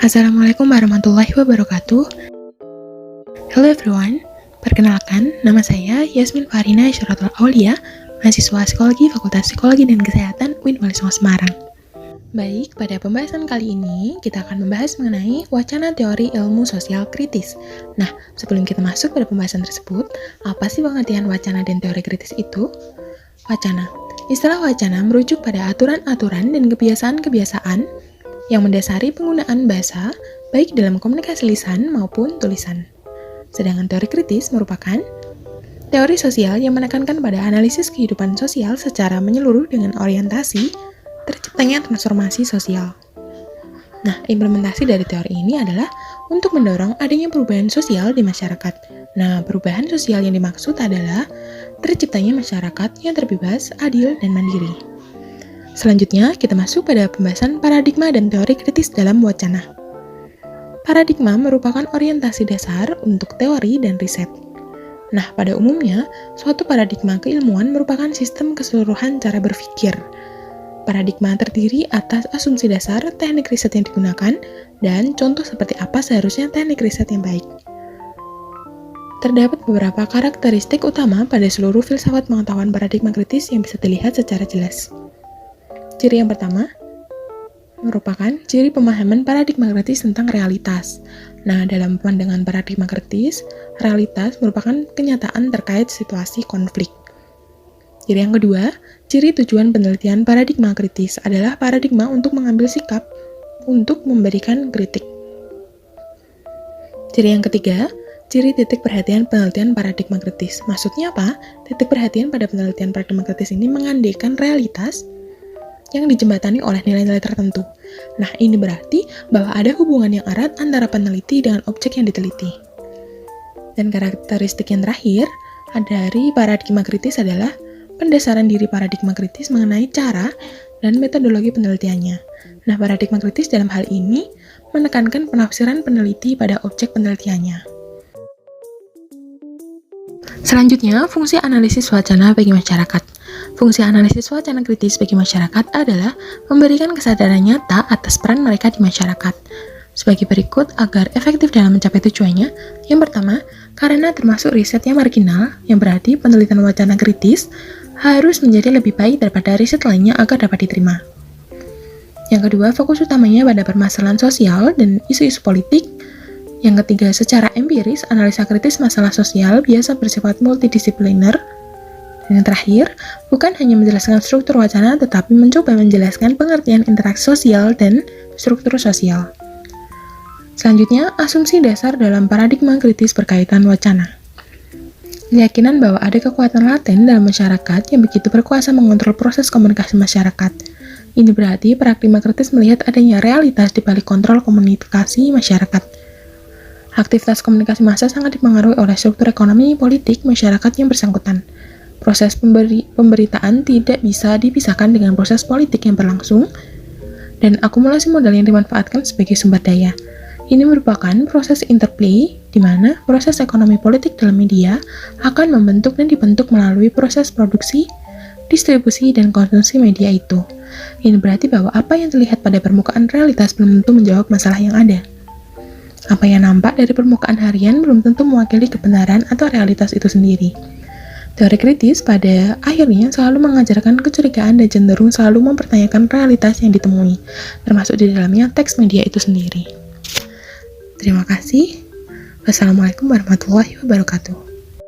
Assalamualaikum warahmatullahi wabarakatuh. Hello everyone, perkenalkan nama saya Yasmin Farina Syaratul Aulia, mahasiswa Psikologi Fakultas Psikologi dan Kesehatan UIN Wali Songo Semarang. Baik, pada pembahasan kali ini kita akan membahas mengenai wacana teori ilmu sosial kritis. Nah, sebelum kita masuk pada pembahasan tersebut, apa sih pengertian wacana dan teori kritis itu? Wacana. Istilah wacana merujuk pada aturan-aturan dan kebiasaan-kebiasaan yang mendasari penggunaan bahasa, baik dalam komunikasi lisan maupun tulisan. Sedangkan teori kritis merupakan teori sosial yang menekankan pada analisis kehidupan sosial secara menyeluruh dengan orientasi terciptanya transformasi sosial. Nah, implementasi dari teori ini adalah untuk mendorong adanya perubahan sosial di masyarakat. Nah, perubahan sosial yang dimaksud adalah terciptanya masyarakat yang terbebas, adil, dan mandiri. Selanjutnya, kita masuk pada pembahasan paradigma dan teori kritis dalam wacana. Paradigma merupakan orientasi dasar untuk teori dan riset. Nah, pada umumnya, suatu paradigma keilmuan merupakan sistem keseluruhan cara berpikir. Paradigma terdiri atas asumsi dasar teknik riset yang digunakan dan contoh seperti apa seharusnya teknik riset yang baik. Terdapat beberapa karakteristik utama pada seluruh filsafat pengetahuan paradigma kritis yang bisa dilihat secara jelas. Ciri yang pertama merupakan ciri pemahaman paradigma kritis tentang realitas. Nah, dalam pandangan paradigma kritis, realitas merupakan kenyataan terkait situasi konflik. Ciri yang kedua, ciri tujuan penelitian paradigma kritis adalah paradigma untuk mengambil sikap untuk memberikan kritik. Ciri yang ketiga, ciri titik perhatian penelitian paradigma kritis. Maksudnya apa? Titik perhatian pada penelitian paradigma kritis ini mengandaikan realitas yang dijembatani oleh nilai-nilai tertentu. Nah, ini berarti bahwa ada hubungan yang erat antara peneliti dengan objek yang diteliti. Dan karakteristik yang terakhir dari paradigma kritis adalah pendasaran diri paradigma kritis mengenai cara dan metodologi penelitiannya. Nah, paradigma kritis dalam hal ini menekankan penafsiran peneliti pada objek penelitiannya. Selanjutnya, fungsi analisis wacana bagi masyarakat. Fungsi analisis wacana kritis bagi masyarakat adalah memberikan kesadaran nyata atas peran mereka di masyarakat. Sebagai berikut agar efektif dalam mencapai tujuannya. Yang pertama, karena termasuk riset yang marginal, yang berarti penelitian wacana kritis harus menjadi lebih baik daripada riset lainnya agar dapat diterima. Yang kedua, fokus utamanya pada permasalahan sosial dan isu-isu politik. Yang ketiga, secara empiris, analisa kritis masalah sosial biasa bersifat multidisipliner. Dan yang terakhir, bukan hanya menjelaskan struktur wacana, tetapi mencoba menjelaskan pengertian interaksi sosial dan struktur sosial. Selanjutnya, asumsi dasar dalam paradigma kritis berkaitan wacana. Keyakinan bahwa ada kekuatan laten dalam masyarakat yang begitu berkuasa mengontrol proses komunikasi masyarakat. Ini berarti paradigma kritis melihat adanya realitas di balik kontrol komunikasi masyarakat. Aktivitas komunikasi massa sangat dipengaruhi oleh struktur ekonomi politik masyarakat yang bersangkutan. Proses pemberitaan tidak bisa dipisahkan dengan proses politik yang berlangsung dan akumulasi modal yang dimanfaatkan sebagai sumber daya. Ini merupakan proses interplay di mana proses ekonomi politik dalam media akan membentuk dan dibentuk melalui proses produksi, distribusi, dan konsumsi media itu. Ini berarti bahwa apa yang terlihat pada permukaan realitas belum tentu menjawab masalah yang ada. Apa yang nampak dari permukaan harian belum tentu mewakili kebenaran atau realitas itu sendiri. Teori kritis pada akhirnya selalu mengajarkan kecurigaan dan cenderung selalu mempertanyakan realitas yang ditemui, termasuk di dalamnya teks media itu sendiri. Terima kasih. Wassalamualaikum warahmatullahi wabarakatuh.